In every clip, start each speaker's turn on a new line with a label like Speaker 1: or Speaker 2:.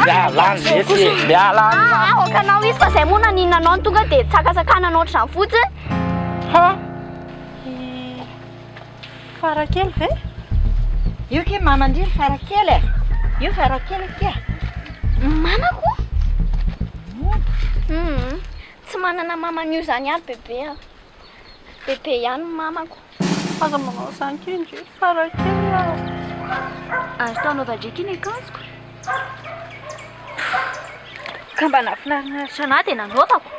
Speaker 1: Mialany vesy, mialany.
Speaker 2: Aokanao izy fa zay moa naninanao ny tonga dia tsakasakananao ohatr'izany fotsiny.
Speaker 3: Ha? Farakely ve? Io ke mamandriny Farakely e? Io Farakely ke?
Speaker 2: Mamako? Tsy manana mama an'io zany ihany bebe. Bebe ihany mamako.
Speaker 3: Aza manao izany kendry Farakely aho.
Speaker 2: Azo tao anaovandriaka iny akanjoko.
Speaker 3: Ka mba nahafinaritra
Speaker 2: anahy dia nanaovako.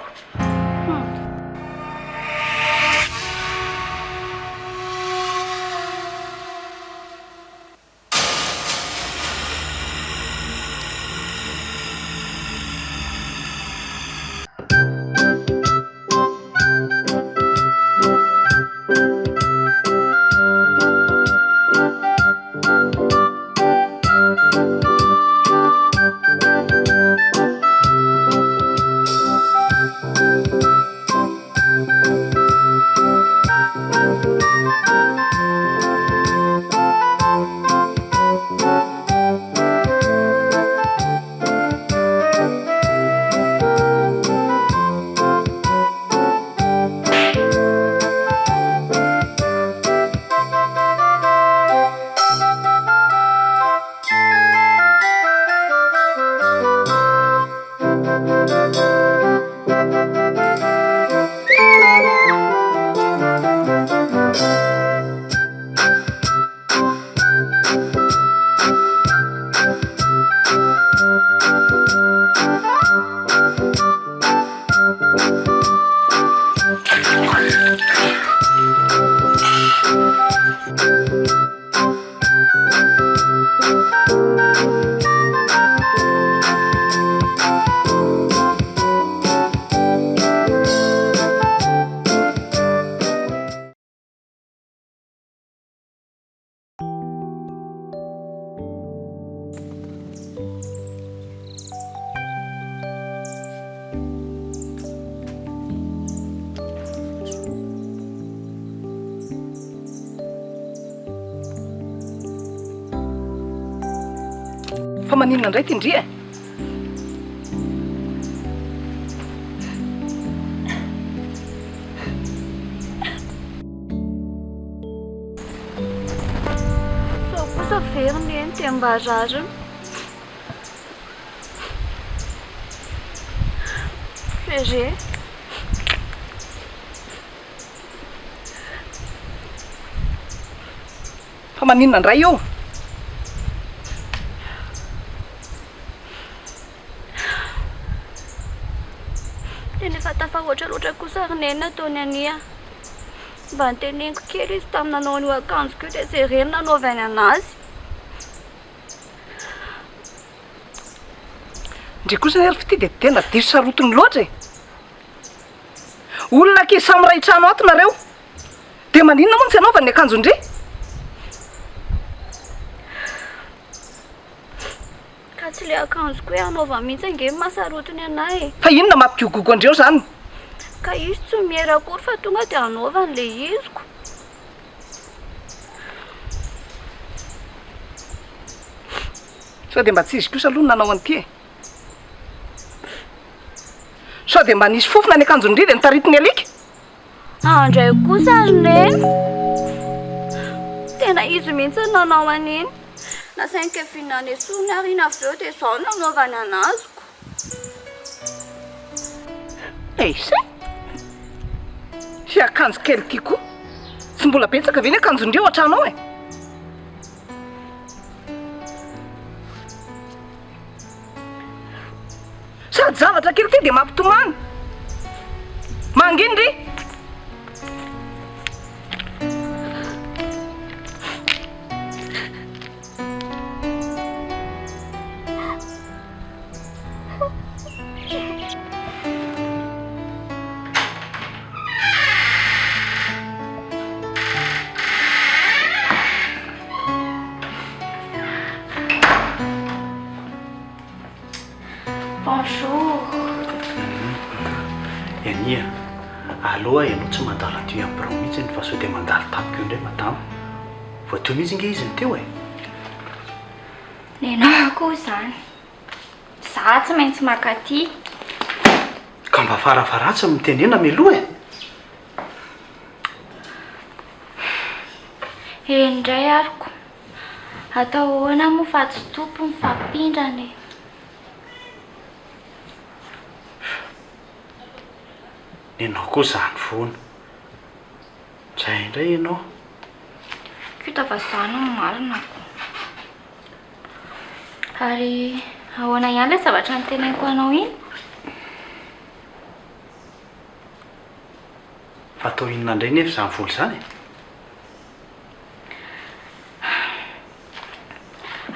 Speaker 3: Fa maninona indray ty indria?
Speaker 2: Sao kosa veriny eny dia mba rariny. Fere.
Speaker 3: Fa maninona indray io?
Speaker 2: Efa tafahoatra loatra kosa rineny nataony ania. Mba niteneniko kely izy tamin'ny nanao an'io akanjoko io dia izay reny nanaovany anazy.
Speaker 3: Ndre kosa nery fity dia tena diso sarotiny loatra e. Olona ke samy ray trano ato nareo. Dia maninona moa tsy anaovany akanjo indre?
Speaker 2: Ka tsy ilay akanjoko hoe anaova mihitsy ange mahasarotiny anahy e.
Speaker 3: Fa inona mampiogogo andreo zany?
Speaker 2: Ka izy tsy miera akory fa tonga dia anaovany ilay iziko.
Speaker 3: Sao dia mba tsy izy kosa aloha nanao an'ity e. Sao dia mba nisy fofona ny akanjo indri dia nitaritiny alika.
Speaker 2: Andray kosa rineny. Tena izy mihitsy ny nanao an'iny. Nasain'ny fihinany esony ary iny avy eo dia izao no nanaovany anaziko.
Speaker 3: Isa sy akanjo kely ty koa. Tsy mbola betsaka ve ny akanjondreo an-tranao e. Sady zavatra kely ty dia mampitomany. Mangindry.
Speaker 2: Bonjour.
Speaker 1: Enia, aloha ianao tsy mandala ty amin'ny birao mihitsy
Speaker 4: fa sao dia mandalo tampoka io indray madamo vao teo mihitsy inge izy ny teo e
Speaker 2: nenao koa izany za tsy maintsy makaty
Speaker 4: ka mba farafaratsy mitenena meloha e
Speaker 2: indray ariko atao ahoana moa fa tsy tompo mifampindrana e
Speaker 4: nenao koa zany foana zay indray ianao
Speaker 2: kuta fa zany no marinako ary ahoana ihany ilay zavatra nytenaiko anao iny
Speaker 4: fa atao inona indray nefa izany voly zany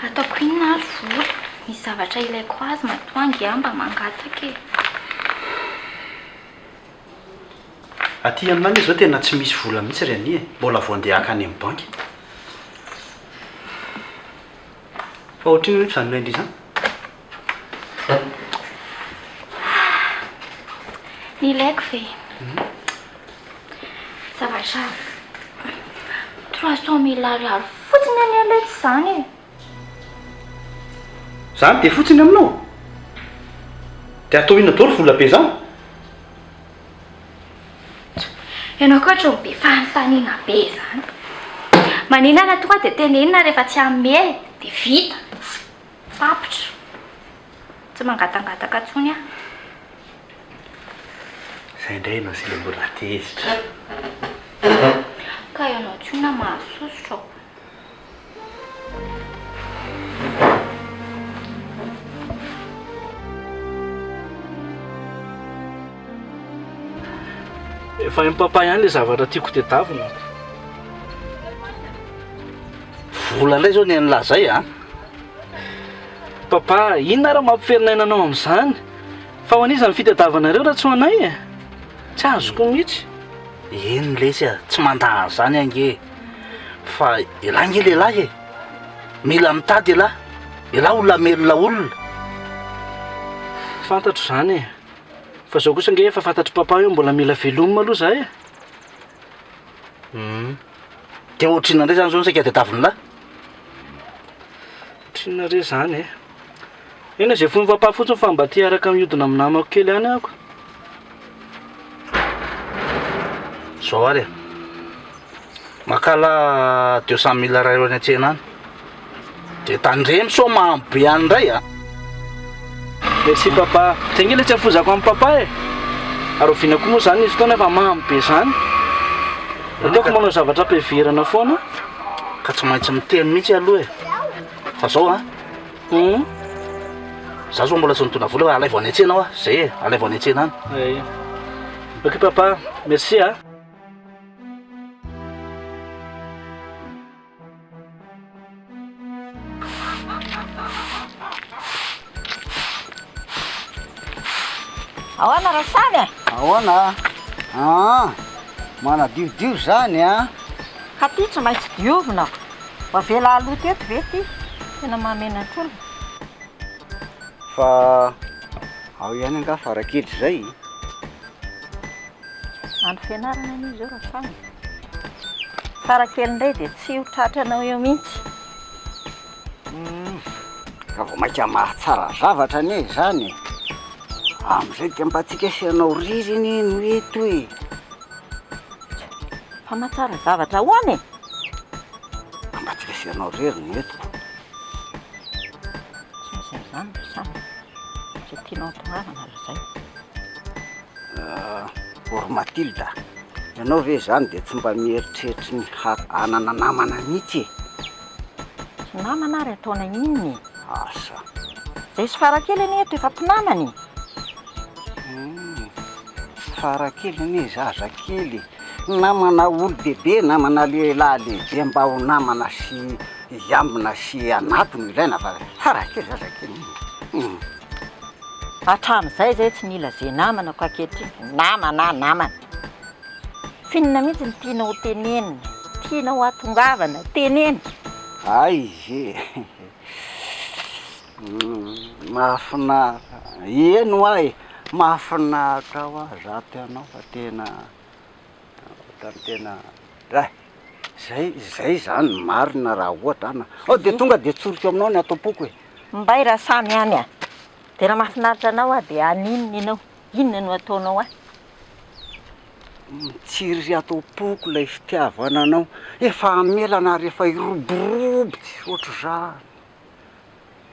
Speaker 2: ataoko inona ary voly misy zavatra ilaiko azy matoangy amba mangataka e
Speaker 4: aty aminany izy zao tena tsy misy vola mihitsy ry ani e mbola vao andeha haka any amin'ny banky fa ohatriny nefa izany loindry izany
Speaker 2: ny ilaiko ve zavatra 300 000 ariary fotsiny any alaitsy izany e
Speaker 4: zany dia fotsiny aminao dia atao inona daholo vola be zany
Speaker 2: ianao koa hatry be fanontaniana be zany maninana tonga dia tenenina rehefa tsy ame dia vita fapotra tsy mangatangataka ntsony a
Speaker 4: izay indray ianao sy le mbola tezitra
Speaker 2: ka ianao tsona mahasosotra ao
Speaker 1: efa impapa ihany le zavatra tiako tedavina
Speaker 5: vola indray zao ny an'lazay a
Speaker 1: papa inona raha mampiferinananao amin'izany fa ho an'izany fitadiavanareo raha tsy ho anay e tsy azoko mihitsy
Speaker 5: eny lesy a tsy mandaha zany ange fa elahy nge lehilahy e mila mitady elahy elahy olona melona olona
Speaker 1: fantatro zany e fa zao kosa nge efa fantatro papa io mbola mila velomina aloha zay e
Speaker 5: dia ohatrina indray zany zao ny saika tadiavina lahy
Speaker 1: otrina re zany e ena zay fony papa fotsiny fa mba ty araka mihodina amin'ny namako kely any ako
Speaker 5: zao ary makala 200 000 ray eo any an-tsena any dia tandremy so mahambe any indray a
Speaker 1: merci papa tenge le tsy afozako amin'ny papa e ary oviana koa moa zany izy fotoana efa mahambe zany ataoko manao zavatra ampiheverana foana
Speaker 5: ka tsy maintsy miteny mihitsy aloha e fa zao a za zao mbola tsy nitona vola hoe alay vao any an-tsena aho a zay e alay vao any an-tsena any
Speaker 1: ok papa merci a
Speaker 6: ahoana rasany e
Speaker 5: ahoana manadiodio zany a
Speaker 6: ka ty tsy maintsy diovina fa vela aloha teto ve ty tena mahamenatr'olo
Speaker 5: fa ao ihany anga farakely zay
Speaker 6: andro fianarana an'izy eo rasany farakely indray dia tsy ho tratranao eo mihitsy
Speaker 5: ka vao mainka mahatsara zavatra ane zany am'izay dia mba tsika sianao ririny no eto e
Speaker 6: fa mahatsara zavatra hoany e
Speaker 5: mba tsika sianao ririny eto
Speaker 6: tsy misy zany rasany zay tianao tonavana razay
Speaker 5: or matilda ianao ve zany dia tsy mba mieritreritra ny anana namana mihitsy e
Speaker 6: tsy namana ary ataona inony
Speaker 5: asa
Speaker 6: zay sy farakely any eto efa mpinamany
Speaker 5: farakely ane zazakely namana olo bebe namana lehilahy lehibe mba ho namana sy iambina sy anatony ilaina fa farakely zazakely
Speaker 6: hatramin'izay zay tsy mila zay namana ko akehitriny namana finina mihitsy ny tiana ho tenenina tiana ho atongavana tenena
Speaker 5: ay ze mahafinaritra eno ay mahafinaritra ho a zato ianao fa tena Ray zay zany marina raha ohatra ana de tonga de tsoriko aminao ny atao-poko e.
Speaker 6: Mbay raha samy any a de raha mahafinaritra anao de aninona ianao inona no ataonao a
Speaker 5: mitsiry atao-poko lay fitiavana anao efa amelana rehefa iroborobotsy ohatr'izany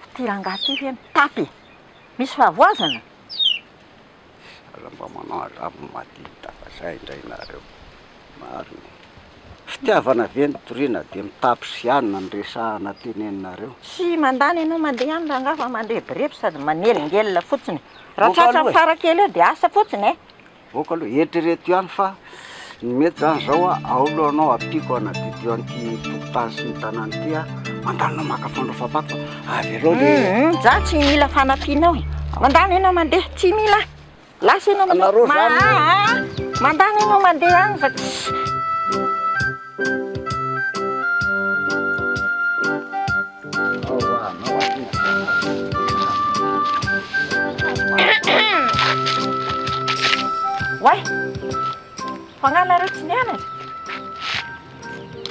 Speaker 6: fitirangahty ve mitapy misy fahavoazana
Speaker 5: mba manao arabo madita fa zay indray nareo marina fitiavana ve nitoriana de mitapy sy anina ny resahana teneninareo
Speaker 6: sy mandany ianao mandeha any raha ngafa mandrebireby sady manelingelina fotsiny raha tratra ny Farakely eo de asa fotsiny e
Speaker 5: voka aloha eritrereto ihany fa ny mety zany zao a aolo anao apiko anadidio an'ty tokotany sy ny tanany ty a mandaninao maka fandraofam-pako fa avy aloha le
Speaker 6: za tsy mila fanampianao e mandany ianao mandeha tsy mila lasa ianao
Speaker 5: Anareo zany.
Speaker 6: mandany ianao mandeha any fa tsy Wai, fangalareo tsy nianatra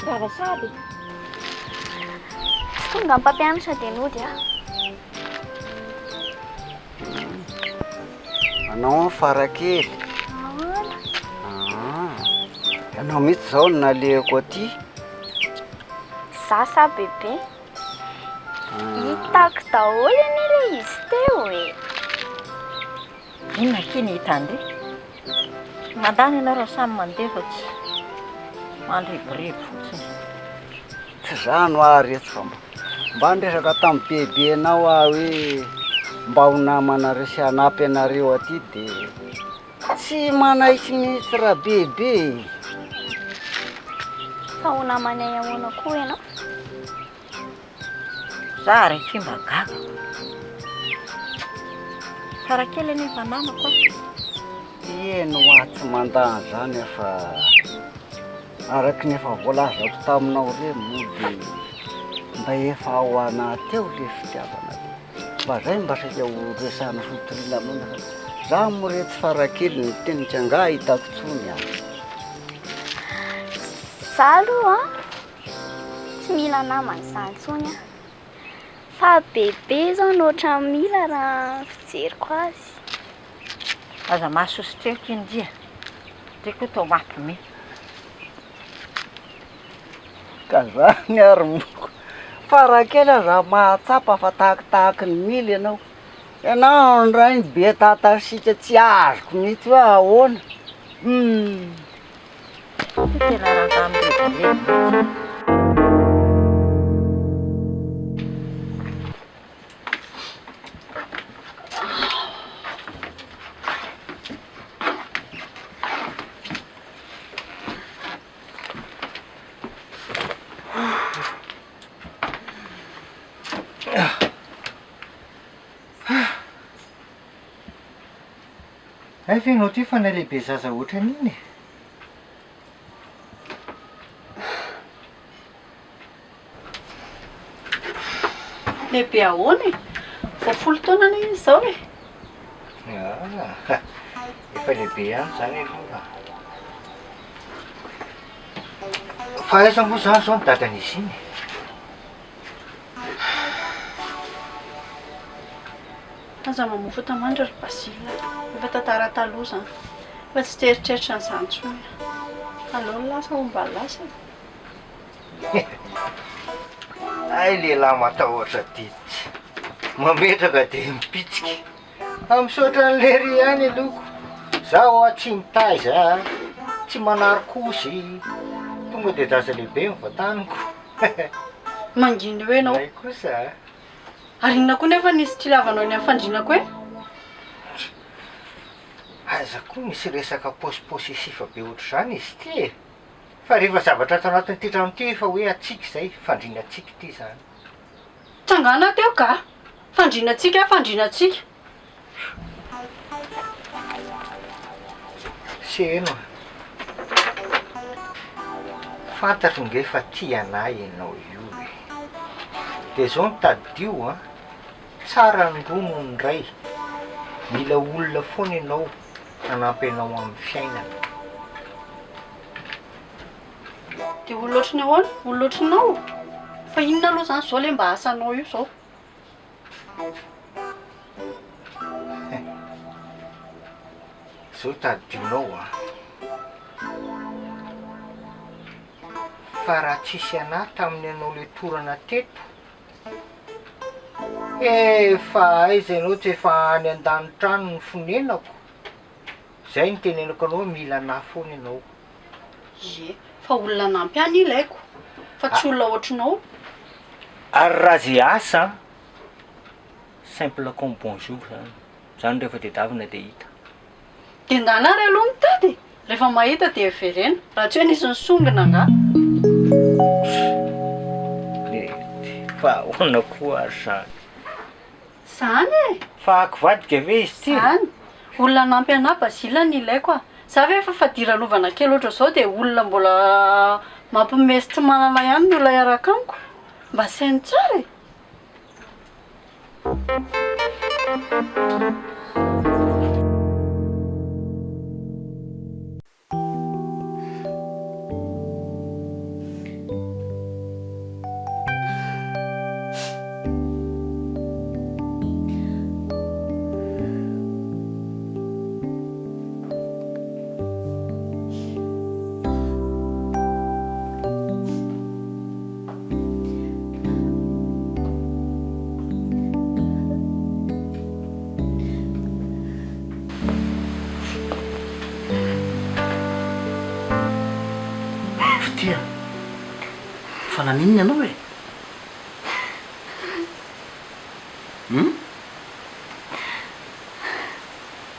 Speaker 6: zavasady
Speaker 2: Tsy tonga ny mpampianatra dia nody a.
Speaker 5: anao Farakely ianao mihitsy zao no nalehako aty
Speaker 2: Za sa bebe hitako daholo anie le izy teo e.
Speaker 6: inona kiny hitandre mandany ianao raha samy mandeha fa tsy mandrebireby fotsiny
Speaker 5: tsy zany oa reto fa mba ndresaka tamin'ny bebe anao a hoe mba ho namana resy anampy anareo aty de tsy manaitsy mihitsy raha bebe
Speaker 2: Fa ho namany ay ahoana koa ianao?
Speaker 6: za rehetra mba gaga Farakely anefa namako
Speaker 5: eno oa tsy mandany zany efa araky nefa voalazako taminao re moa de mba efa ao anaty eo le fitiavana de mba zay mba saika ho resahana sotoriana aminao za moretsy Farakely ny tenitsy anga hitako tsony a
Speaker 2: Za aloha tsy mila namany zany tsony a. Fa bebe zao no ohatran'ny mila raha fijeriko azy.
Speaker 6: aza mahasositreko india de koa tao mampime
Speaker 5: ka zany ary moko Farakely aza mahatsapa fa tahakitahaky ny mily ianao ndray ny be tatasika tsy azoko mihitsy hoe ahoana
Speaker 6: tena raha amrebireby
Speaker 7: Ay fe anao ty fa nalehibe zaza ohatran'iny
Speaker 3: lehibe ahoana e vao 10 taona na izy zao e
Speaker 7: efa lehibe ihany zany aloha fa aiza moa zany zao ny dadan'izy iny
Speaker 3: aza mamofo tamandra ry Basila efa tantara taloha zany fa tsy teritreritra n'izany tsony aleo lasa ho mba lasa
Speaker 7: ay lehilahy matahotra diditsy mametraka de mipitsika amisotra n'lery ihany aloko zaho a tsy mitaiza tsy manary kosy tonga de dasa lehibe mivataniko
Speaker 3: manginy hoe anao
Speaker 7: ay kosa
Speaker 3: arinona koa nefa nisy tsy lavanao ny am'fandrinako e
Speaker 7: aza koa misy resaka posiposisifa be ohatr' zany izy ty e fa rehefa zavatra ato anatin'ity trano ty fa hoe atsika zay fandrinatsika ty zany
Speaker 3: tsangana teo ka fandrinatsika fandrinatsika
Speaker 7: seno fantatro nge fa tia anay ianao io e de zao nitadio a tsara ndrono ny ray mila olona foana ianao anampy anao amin'ny fiainana
Speaker 3: dia olona ohatrany ahoana olona ohatranao fa inona aloha zany zao le mba asanao io zao
Speaker 7: zao tadionao a fa raha tsisy anahy tamin'ny anao le torana teto efa aiza ianao tsy efa any an-danitrano ny fonenako zay ny tenenako anao mila anahy foana ianao
Speaker 3: ye fa olona nampy any ilaiko fa tsy olona ohatranao
Speaker 7: ary raha zay asa simple comme bonjour zany rehefa tedavina dia hita
Speaker 3: dia ndanary aloha mitady rehefa mahita dia verena raha tsy hoe nisy ny songina nga
Speaker 7: fa ahoana koa ary zany
Speaker 3: zany e
Speaker 7: fa akivadika ve izy ty
Speaker 3: zany olona nampy anahy Basila ny ilaiko a za ve efa fadiralovana kely ohatra zao dia olona mbola mampimesitry manana ihany ny olona iaraka amiko mba sainy tsara e
Speaker 4: fa naninona ianao e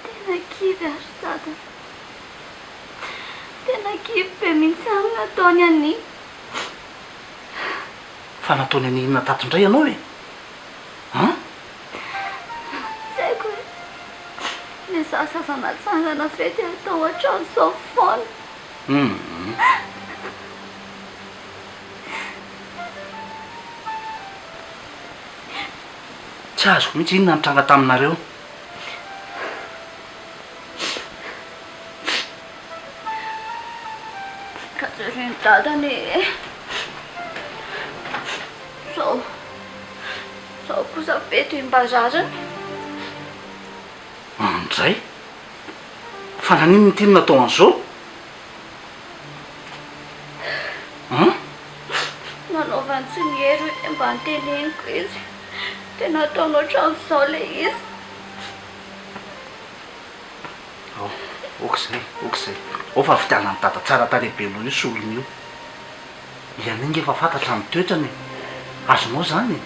Speaker 2: tena kivy ary dada tena kivy be mihitsy any nataony any
Speaker 4: fa nataony aninona tatondray ianao e
Speaker 2: zaiko hoe le sasasana tsangana fety atao ohatrany zao foana
Speaker 4: tsy azoko mihitsy inona nitranga taminareo
Speaker 2: ka jereny dadany zao kosa feto imbazazany
Speaker 4: zay fa naninona ty natao an'izao
Speaker 2: nanaovany tsy mihery hoe mba niteneniko izy tena ataonao trano'izao le izy
Speaker 4: okzay o fa fitianany tata tsara tarehibenao io solony io ianinga efa fantatra ny toetrany azonao zany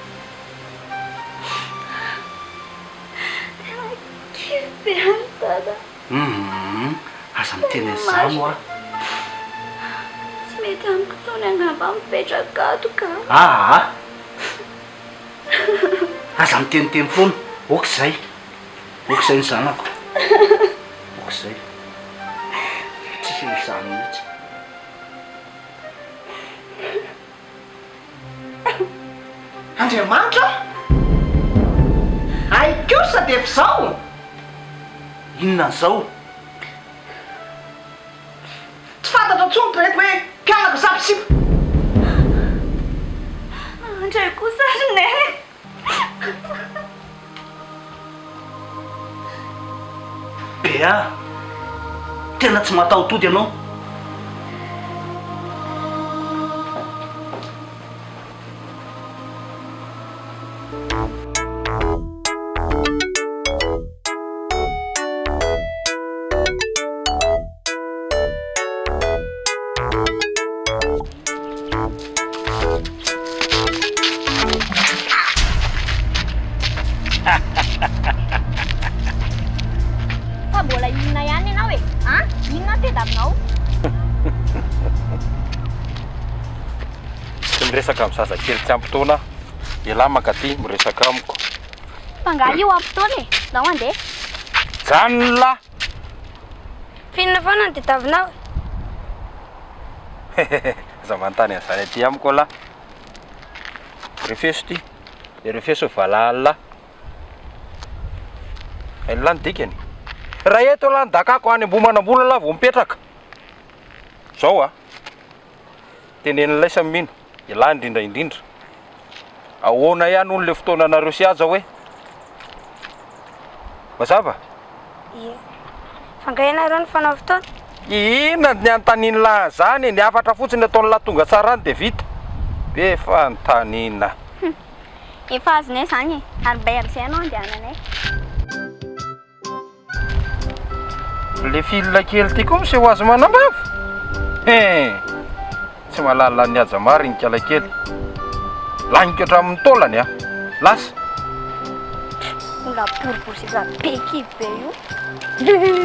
Speaker 2: tena kivy be any dada
Speaker 4: aza miteny an'izany a
Speaker 2: tsy mety amiko tsony angamba mipetraka ato ka
Speaker 4: aza miteniteny foana okzay ny zanako okzay tsisy ny zany mihitsy
Speaker 6: Andriamanitra aikosa dia fizao
Speaker 4: inona n'izao
Speaker 6: tsy fantatra tsony reto hoe mpianako zapisipa
Speaker 2: andray kosa rine
Speaker 4: bea tena tsy mataotody ianao
Speaker 2: fa mbola inona ihany ianao e inona tedavinao
Speaker 8: tsy miresaka amin'ny zazakely tsy ampitoana ialahy makaty miresaka amiko
Speaker 2: fangaly io ampitoana e zaho andeha
Speaker 8: zany lahy
Speaker 2: finona foana ny tedavinao
Speaker 8: za manontany an'izany aty amiko lahy refeso ty de refeso valala ny lany dikany raha eto lany dakako any ambo manambola lahy vao mipetraka zao tenen'ilay samino ilahy indrindraindrindra ahoana ihany hono le fotoananareo sy aza hoe mazava
Speaker 2: Ie. Fangainareo ny fanao fotoana?
Speaker 8: ina ny antaniny lahy zany ny afatra fotsiny ataon'ny lahy tonga tsarany dia vita be fantanina
Speaker 2: Efa azonay zany ary bay amin'izay anao andehananay.
Speaker 8: le filina kely ty koa misy ho azy manambava tsy mahalala ny aja mary ny kala kely lagniko hatramin'ny taolany a lasa
Speaker 2: Ola boribory sy za be kivy be io.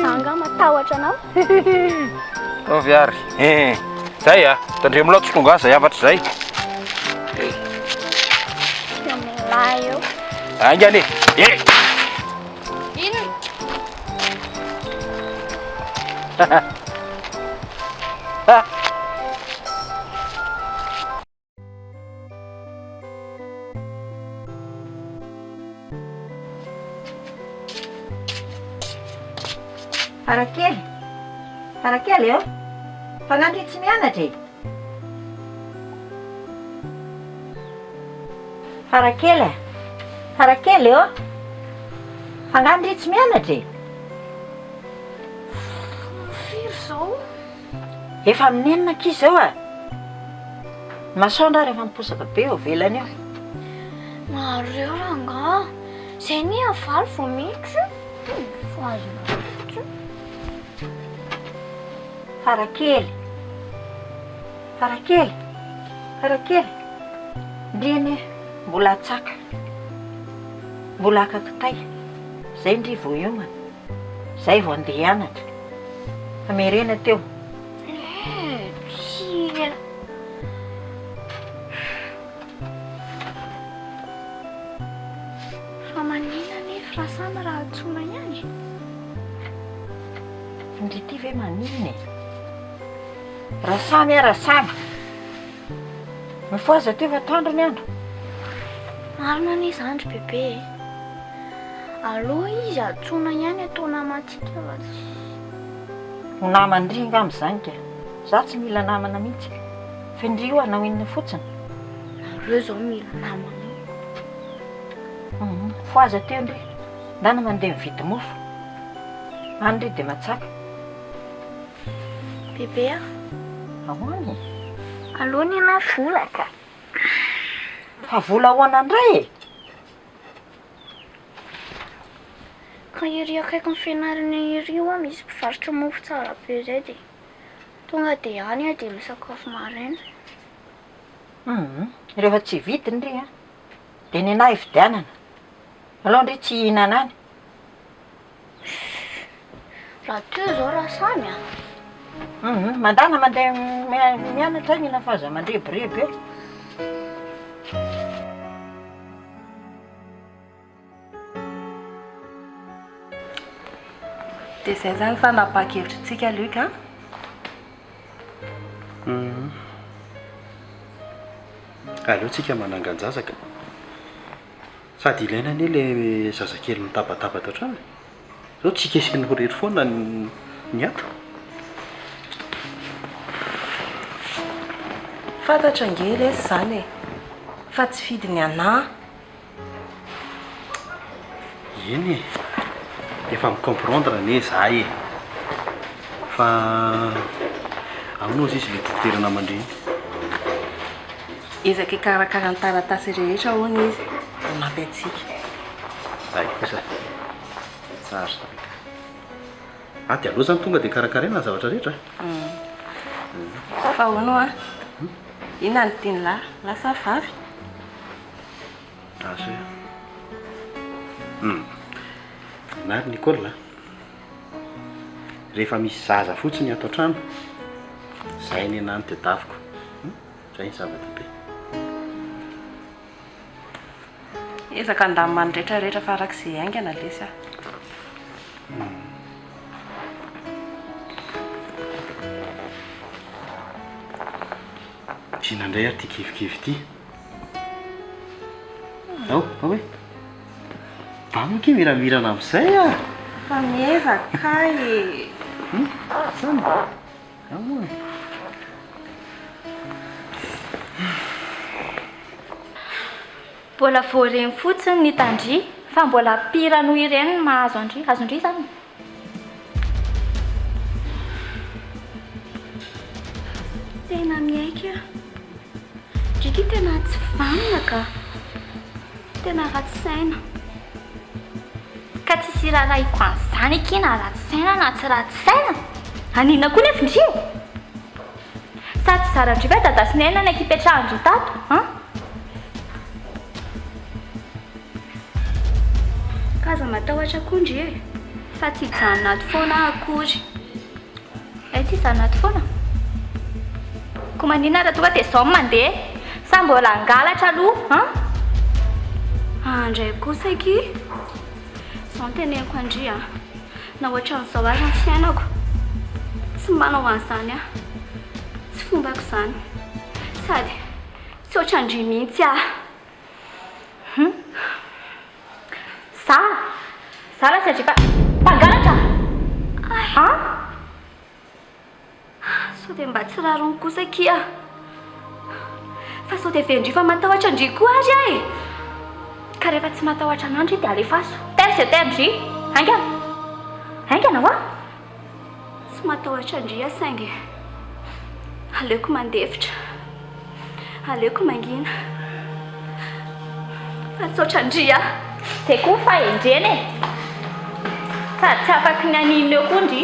Speaker 2: Anga matahotra anao.
Speaker 8: ovy ary zay a tandremo loha tsy tonga azy zay afatra zay
Speaker 2: Lahy eo.
Speaker 8: angany
Speaker 2: Ino?
Speaker 6: Farakely eo fanandry tsy mianatra e Farakely eo fanandry tsy mianatra e
Speaker 2: Firy zao?
Speaker 6: efa amin'ny enina ankizy zao a masoandra rehefa miposaka be eo velany eo
Speaker 2: Nareo ranga. Zay ni avalo vao mihitsy. Azona.
Speaker 6: Farakely ndreny mbola tsaka mbola akakitay zay ndry vao iomana zay vao andeha hianatra fa merena teo
Speaker 2: Tsy. Fa manina nefa raha samy raha tsona ihany.
Speaker 6: ndry ty ve manina e raha samy raha samy mifoaza teo fa tandro ny andro
Speaker 2: Marina ny zandry bebe. Aloha izy atsona ihany atao namatsika fa tsy.
Speaker 6: ho namandry ngam'izany ka za tsy mila namana mihitsy fa indry io anao inona fotsiny
Speaker 2: Nareo zao mila namana.
Speaker 6: foaza teo ndry ndana mandeha mividy mofo andry dia matsaka
Speaker 2: Bebe
Speaker 6: ahoany
Speaker 2: aloha ny ana vola ka.
Speaker 6: fa vola ahoana indray e
Speaker 2: Ka iry akaiky ny fianarana iry io misy mpivarotra mofo tsara be zay dia tonga dia any dia misakafo maraina.
Speaker 6: rehefa tsy vity ndry a dia ny anahy hividianana aloha ndry tsy hihinana any
Speaker 2: Raha teo zao raha samy a.
Speaker 6: mandana mandeha mianatra ny na faza mandreborebo eo
Speaker 9: dia izay zany fa nabakevitrintsika Luc
Speaker 4: aleotsika mananganjazaka sady ilaina anie le zazakely mitabatabatra trano zao tsika isiny horery foana ny ato
Speaker 9: fantatra ngely izy zany e fa tsy fidy ny anà
Speaker 4: eny e efa micomprendre ane zahay e fa aminao izy izy le titerana mandreny
Speaker 9: ezaka ikarakara ny taratasy rehetra hoana izy manampy antsika
Speaker 4: ay kosa tsara dia aloha zany tonga dia karakaraina ny zavatra rehetra
Speaker 9: fa hono a inona ny tiany lahy lasa vavy
Speaker 4: azo nary Nicole rehefa misy zaza fotsiny ato an-trano zay ny anany dia daviko zay ny zavatra be
Speaker 9: ezaka andamany rehetrarehetra fa arak'izay aingana lesy a
Speaker 4: sinandray ary ty kivikivy ty ao hoe vamoky miramirana amin'izay a
Speaker 9: fa miezaka e
Speaker 4: zany amoa
Speaker 2: Mbola voareny fotsiny ny tandry fa mbola pira noho ireny ny mahazo andry azondry zany. Tena miaika driky tena tsy vanina ka tena ratsy saina ka tsisy raharaiko an'izany ekina ratsy saina na tsy ratsy saina anina koa nefa ndri sa tsy zarandry ve dadasinaina ny akipetrahandry tato a kaza matahotra koa ndri e fa tsy hijanonaty foana akory ty hijanonaty foana ko manina raha tonga dia izao mandeha sa mbola angalatra aloha andray kosa ky izao ny teneniko andry na ohatran'izao ary ny fiainako tsy manao an'izany tsy fombako izany sady tsy ohatrandry mihitsy za raha satria fa mpangalatra sao dia mba tsy rarony kosa ky fa sao dia vendry fa matahotra andry koa ary ka rehefa tsy matahotra anandry dia alefaso terse terndry aingana hoa tsy matahotra andry saingy aleoko mandefitra aleoko mangina fa tsy ohatrandry dia koa fahendreny sady tsy afaky ny aninona eo koa ndry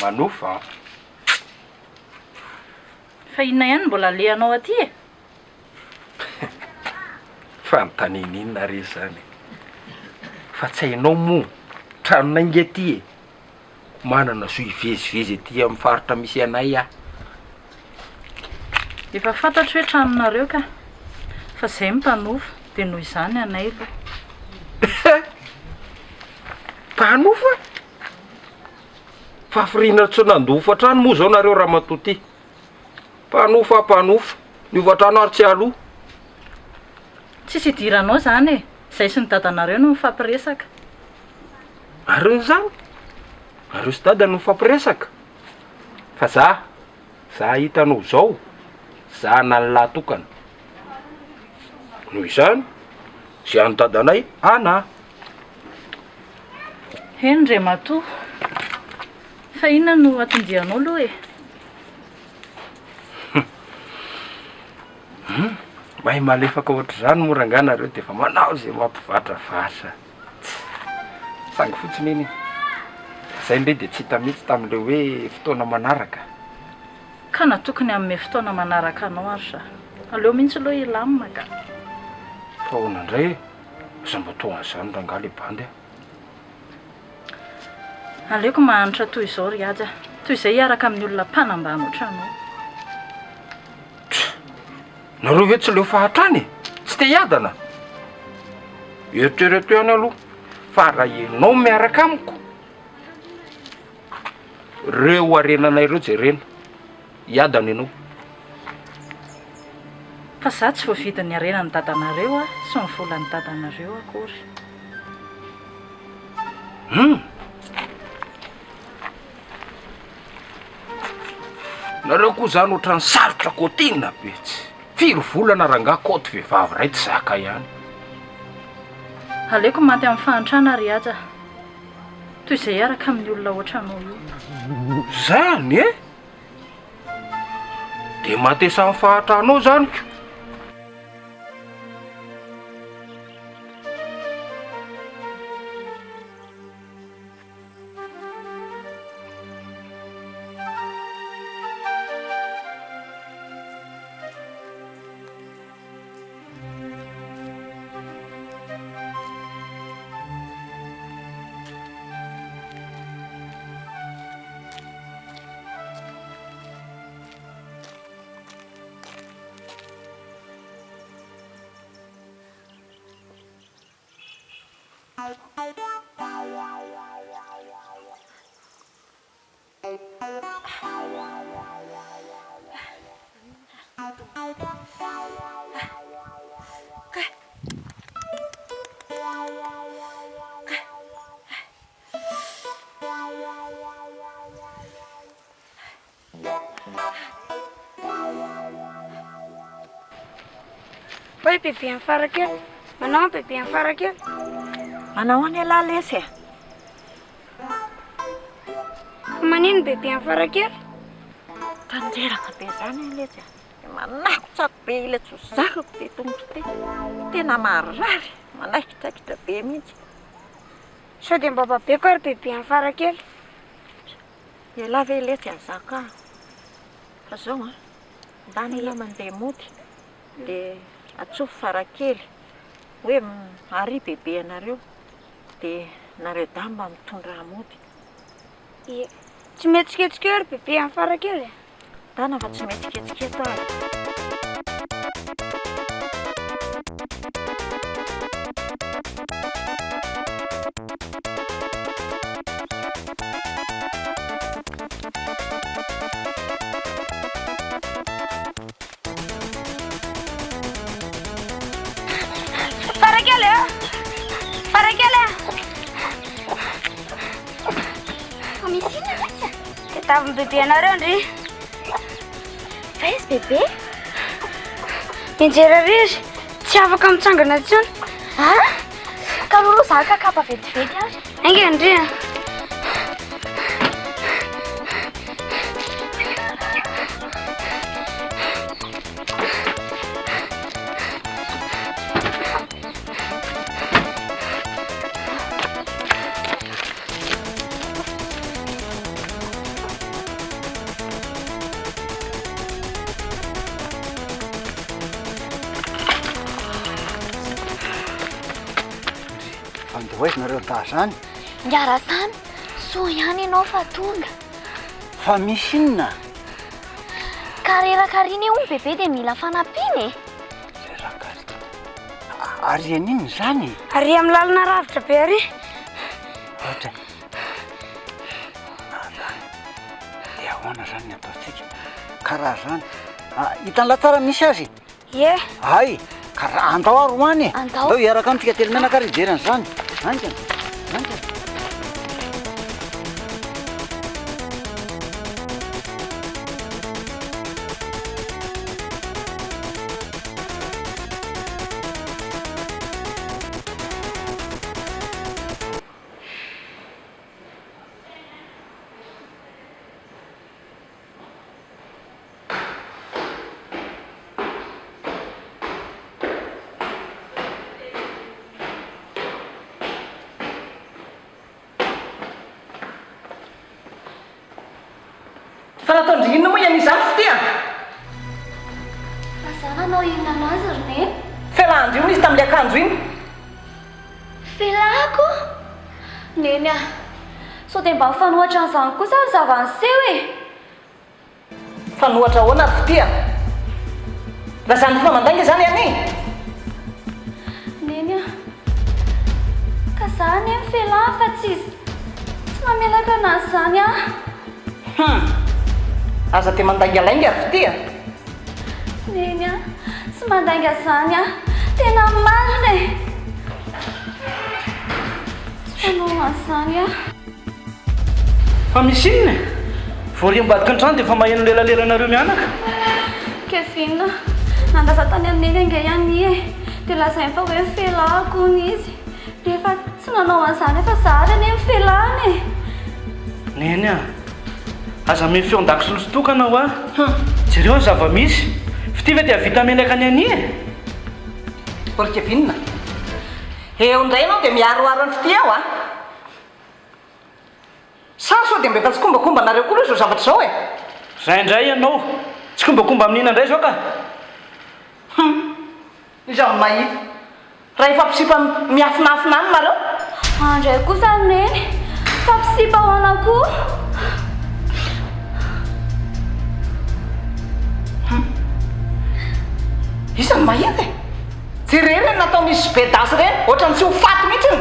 Speaker 8: manofa
Speaker 6: fa inona ihany mbola lehanao aty
Speaker 8: fanontaniana inona re zany fa tsy hainao moa tranonaingy aty manana so ivezivezy aty amin'ny faritra misy anay
Speaker 6: efa fantatro hoe tranonareo ka fa izay mpanofa dia noho izany anay aloha
Speaker 8: mpanofa fafirina tsy nandofo trano moa zao nareo raha matoty mpanofa niova trano ary tsy aloha
Speaker 6: tsisy idiranao zany izay sy ny dadanareo no mifampiresaka
Speaker 8: ary zany areo sy dada no mifampiresaka fa za hitanao zao za nalahy tokana noho izany zay any dadanay
Speaker 6: endre matoa fa inona no atondianao aloha
Speaker 8: mahay malefaka ohatra zany moranganareo dia efa manao zay mampivatravatra sangy fotsiny iny zay ndre dia tsy hita mihitsy tamin'ilay hoe fotoana manaraka
Speaker 6: ka na tokony amin'ny fotoana manaraka anao ary sa aleo mihitsy aloha ilamina ka
Speaker 8: fa hoana indray za mba tongan'izany rangala bandy
Speaker 6: aleoko mahanitra toy izao ry aja toy izay hiaraka amin'ny olona mpanambany ohatranao
Speaker 8: nareo ve tsy leo fahatrany tsy te hiadana eritrereto ihany aloha fa raha ianao miaraka amiko reo arenanay ireo jerena hiadana ianao
Speaker 6: fa za tsy voavidiny arenany dadanareo sy ny volan'ny dadanareo akory
Speaker 8: nareo koa zany ohatrany sarotra kotinina betsy firy volana rangah koty vehivavy ray tsy zaka ihany
Speaker 6: aleoko maty amin'ny fahantrana ry aja toy izay hiaraka amin'ny olona ohatranao io
Speaker 8: zany dia matesan'ny fahatranao zany ko
Speaker 10: hoe bebe amin'ny Farakely. Manao bebe amin'ny Farakely.
Speaker 6: Manao any alahy lesy a?
Speaker 10: Manino bebe amin'ny Farakely?
Speaker 6: Tanjeraka be zany lesy a. Manakotsako be ilay tsy ho zakako ty tongotra ty. Tena marary, manaikitra be mihitsy.
Speaker 10: Sao dia mba babeko ary bebe amin'ny Farakely.
Speaker 6: Elahy ve lesy azaka fa zao a, ndany ila mandeha mody dia atsofi Farakely hoe ary bebe anareo dia nareo damba mitondra mody.
Speaker 10: Ie, tsy metsiketsika eo ary bebe amin'ny Farakely.
Speaker 6: Dana fa tsy metsiketsika eto ary.
Speaker 10: Farakely eo! Farakely!
Speaker 2: Fa misy inona mihitsy?
Speaker 10: Dia tavin'ny bebe anareo ndry.
Speaker 2: Fa izy bebe?
Speaker 10: Mijery ary izy, tsy afaka mitsangana intsony.
Speaker 2: Ka loro zaka kapa vetivety ary.
Speaker 10: Aingana ndry.
Speaker 5: Fandohoaizy nareo da zany.
Speaker 2: Ngarasany, so ihany ianao fa tonga.
Speaker 5: Fa misy inona?
Speaker 2: Karerakarina eo bebe dia mila fanampiana e.
Speaker 5: Ary an'inona zany?
Speaker 10: Ary amin'ny lalana ravitra be ary.
Speaker 5: Ohatra. Dia ahoana zany ny ataontsika? Karaha zany. Hitan'ny latara misy azy?
Speaker 10: Ie.
Speaker 5: Ay, karaha andao ary hoany.
Speaker 2: Andao
Speaker 5: hiaraka amintsika telo menaka ary hijery an'izany. Aingana, aingana.
Speaker 9: Fa nataondrinona moa ian'izany fitia?
Speaker 2: Fa zana anao inona anazy rene?
Speaker 9: Fialandro io izy tamin'ilay akanjo iny.
Speaker 2: Filako? Neny a, sao dia mba fanohatra an'izany kosa ny zavaniseho e.
Speaker 9: Fanohatra ahoana ary fitia? Raha zany fa mandainga zany any?
Speaker 2: Neny a, ka zany e fila fa tsy mamelaka anazy zany a.
Speaker 9: Aza te mandaingalainga ary fitia?
Speaker 2: Neny a, tsy mandainga zany a, tena marina e. Tsy fanao an'izany a.
Speaker 1: Fa misy inona? Vory ambadika an-trano dia efa maheno lelalerana mianaka.
Speaker 2: Kevin, nandasa tany amin'ny neny anga ihany e. Dia lazainy fa hoe felako izy. Dia efa tsy nanao an'izany fa zahary ane felany e.
Speaker 1: Neny a, aza me feon-dako sy losotokana ho a. Jereo ny zava-misy. Fitia ve dia vita menaka any any e?
Speaker 9: Paul Kevin, eo indray ianao dia miaroaro ny fitia ao a. Sa sao dia mba efa tsy kombakomba nareo koa loha izao zavatra izao e.
Speaker 1: Zay indray ianao, tsy kombakomba amin'ina indray zao ka.
Speaker 9: Izaho mahita. Raha efa misipa miafinafina any nareo.
Speaker 2: Andray kosa neny, fa misipa ho anakoho.
Speaker 9: Isan'ny mahita e. Jereny natao misy be dasy ireny, ohatrany tsy ho faty mihitsy.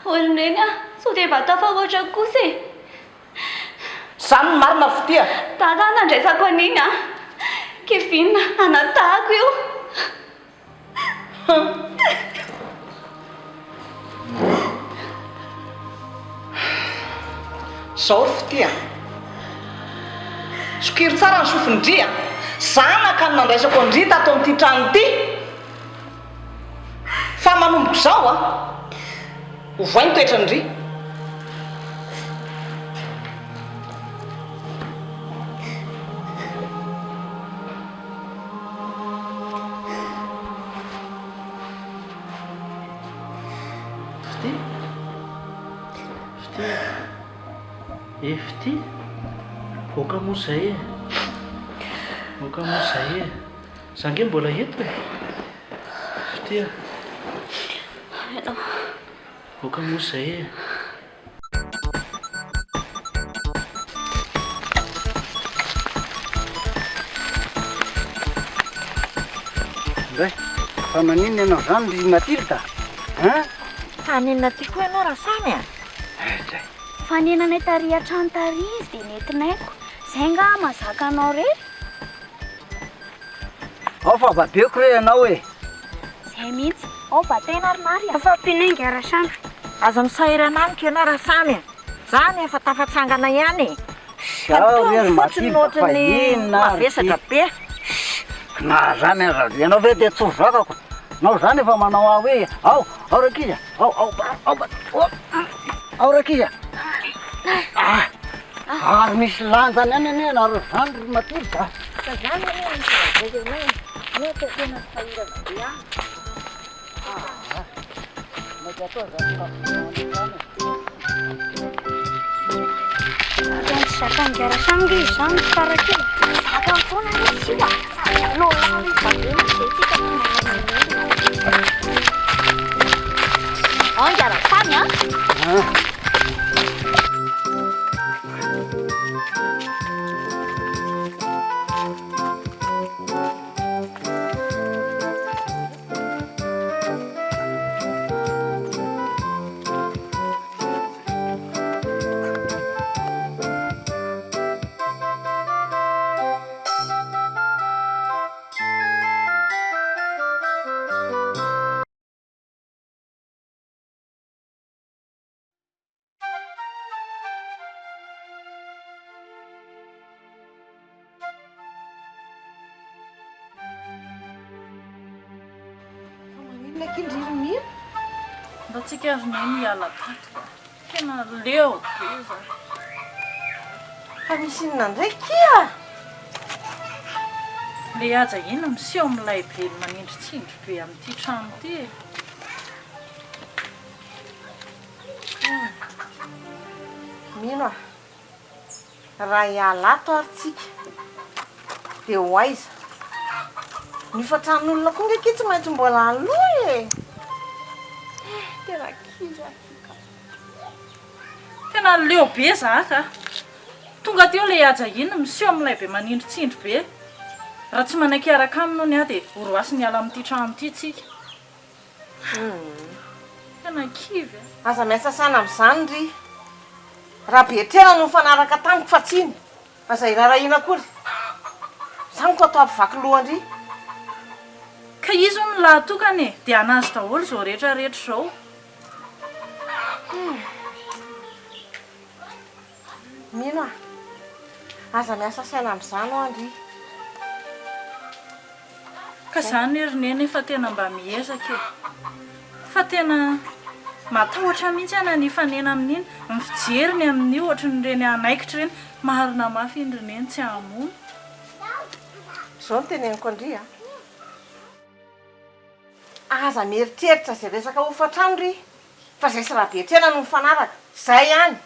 Speaker 2: Olo neny a, sao dia mba tafahoatra kosa e.
Speaker 9: Zany ny marina fitia.
Speaker 2: Tata nandraisako an'iny a. Kevin, anatahako io.
Speaker 9: Zao fitia. Sokiry tsara ny sofindria. Zanaka ny nandraisako andry tato amin'ity trano ity. izao a ho voay ny toetrany ry
Speaker 1: Efty oka moa zay e oka moa zay e za nge mbola eto e fitya oka moa zay e
Speaker 5: ndray fa manino ianao zany ry Matilda
Speaker 6: Taninona ty koa ianao raha samy a
Speaker 10: fanenanay taria trano taria izy dia nentinaiko zay nga mazaka anao rery
Speaker 5: ao fa babeko re ianao e
Speaker 10: zay mihitsy ao batena rinary afampinainga raha samy
Speaker 6: aza misahirananika ianao raha samy a zany efa tafatsangana ihany
Speaker 5: sao rery Matilda fa inona
Speaker 6: mavesatra be
Speaker 5: na zany ianao ve dia tsy zakako nao zany efa manao aho hoe ao rakiza ao rakiza ary misy lanjany any ane nareo zany ry Matilda
Speaker 10: zakangara samge izany farakely akanfona izy io a lolany zavena zay tsika angara samy a
Speaker 3: mba tsika arinay miala tato tena leo be za
Speaker 6: fa misy inona ndraiky ia
Speaker 3: le aja ina miseho amilay be manindritsindry be amin'ity trano ty
Speaker 6: mino a raha hialato ary tsika dia ho aiza nifatran'olona koa ndraiky tsy maintsy mbola aloha e tena kiza
Speaker 3: tena leo be zaka tonga teo le aja ina miseho amilay be manindritsindry be raha tsy manaiky araka aminao ny a dia oroasy ny ala amin'ity trano ty tsika tena kivy
Speaker 6: aza miasa sana amin'izany ry raha betrena no mifanaraka tamiko fa tsiny azay rarahina kory zany ko atao ampivaky lohany ry
Speaker 3: ka izy ho ny lahatokany e dia anazy daholo zao rehetrarehetra zao
Speaker 6: mino a aza miasa saina amin'izany ho andry
Speaker 3: ka zany erineny efa tena mba miezaka e fa tena matahotra mihitsy ana ny fanena amin'iny mifijeriny amin'ny ohatran'ireny anaikitra reny maharina mafy indrineny tsy hamono
Speaker 6: zao no teneniko andry a aza mieritreritra zay resaka hofatrano ry fa zay sy raha betrena no mifanaraka zay ihany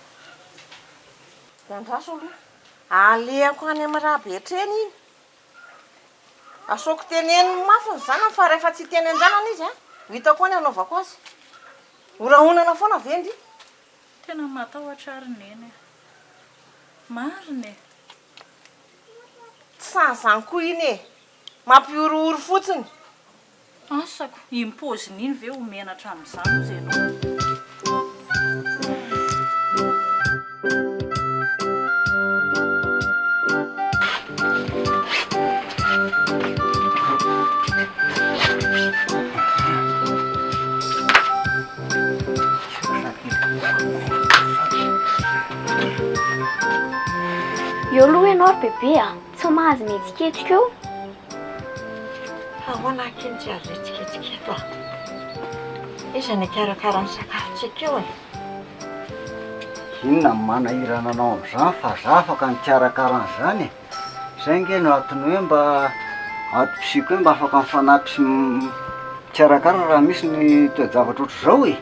Speaker 6: andraso aloha alehako any amin'ny raha betrena iny asoko teneniny mafiny zany fa rehefa tsy tenenjanana izy a hitako ny anaovako azy horahonana foana vendry
Speaker 3: tena matahotra arineny mariny
Speaker 6: tsy sahazany koa iny e mampiorooro fotsiny
Speaker 3: asako impoziny iny ve homenatra amin'izany ozy ianao
Speaker 10: eo aloha ianao ry bebe a tsy mahazo mihetsiketsika eo
Speaker 6: ahoana keny tsy azo etsiketsika eto a iza ny karakara ny sakafontsika eo e.
Speaker 5: Inona ny manahirana anao amin'izany fa za afaka nikarakara an'izany e. Zay nge no atony hoe mba atom-pisiko hoe mba afaka mifanampy sy mikarakara raha misy ny toe-javatra ohatr'izao e.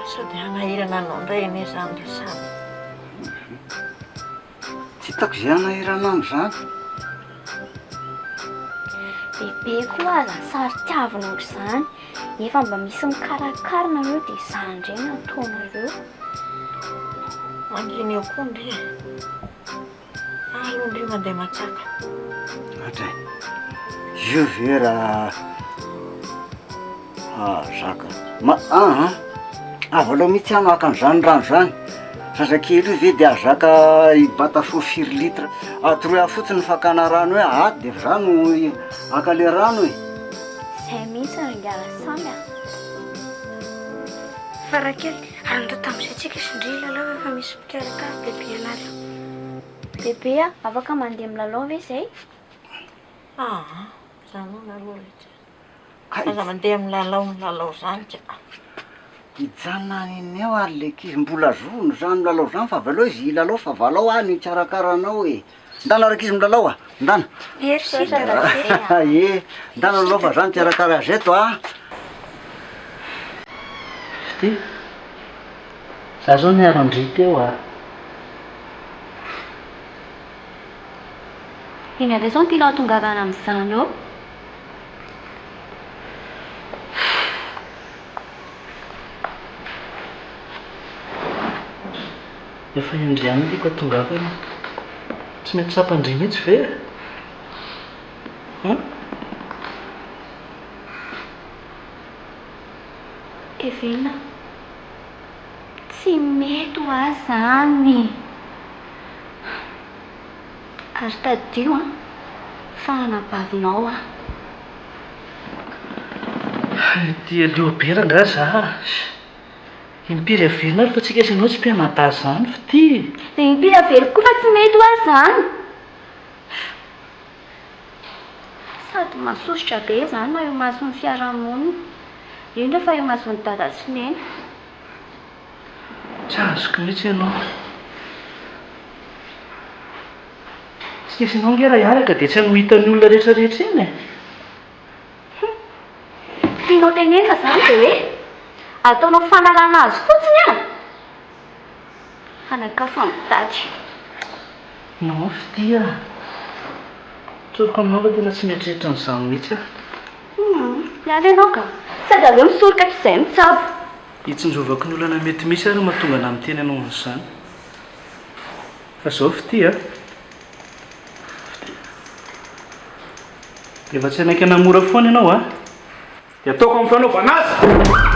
Speaker 6: Sao dia hanahirana anao indray anie izany resana.
Speaker 5: Tsy hitako izay hanahirana an'izany.
Speaker 10: Bebe koa aza saritiavina ohatr'izany nefa mba misy mikarakara nareo dia izany indray no ataonareo.
Speaker 6: Mangina eo koa ndry e. Aloha ndry mandeha matsaka.
Speaker 5: Ohatra io ve raha zaka avy aloha mihitsy ano haka an'izany rano zany. Zazakely io ve dia azaka ibata sofiry litra atoroa fotsiny fakana rano hoe dia rano aka le rano e.
Speaker 10: Izay mihitsy ny ngala samby a. Farakely andro tamin'izay tsika sindry lalao efa misy mikarakara bebe anareo. Bebe a afaka mandeha milalao ve izay?
Speaker 6: Izany ho lalao rehetra. Aza mandeha milalao izany tsika.
Speaker 5: Hijanona iny eo ary le ankizy mbola zono zany milalao zany fa avy aloha izy hilalao fa valao any hikarakaraanao e. Ndana rakizy milalao a, ndana.
Speaker 10: Merci
Speaker 5: Ie, ndana lalao fa zany hikarakara azy eto a.
Speaker 1: Ty za zao niaro andry teo a.
Speaker 10: Iny ade zao ty lao tongavana amin'izany eo.
Speaker 1: Efa indriany ity ka tongavana. Tsy mety sampandry mihitsy ve?
Speaker 10: Kevina, tsy mety ho azy zany. Ary tadio fa anabavinao a.
Speaker 1: Ty alio be rangaha za. Impiry averina ary fa tsika isanao tsy mpianadahy zany fa ty.
Speaker 10: Dia impiry avery koa fa tsy mety ho azy zany. Sady masosotra be zany no eo mason'ny fiarahamonina. Indrindra fa eo mason'ny dada sy neny.
Speaker 1: Tsy azoko mihitsy ianao. Tsika isanao nge raha hiaraka dia tsy hanohitan'ny olona rehetrarehetra iny e.
Speaker 10: Tianao tenena zany dia hoe ataonao fanalana azy fotsiny a. Hanakafo amin'ny tady.
Speaker 1: Non fity a. Tsoroko aminao fa tena tsy mieritreritra an'izany mihitsy a.
Speaker 10: Miala ianao ka. Sady avy eo misoroka izay mitsabo.
Speaker 1: Hitsinjovako ny olana mety misy ary mahatonga ana miteny anao an'izany. Fa zao fity a. Efa tsy hanaiky hanamora foana ianao a. Dia ataoko amin'ny fanaovana azy.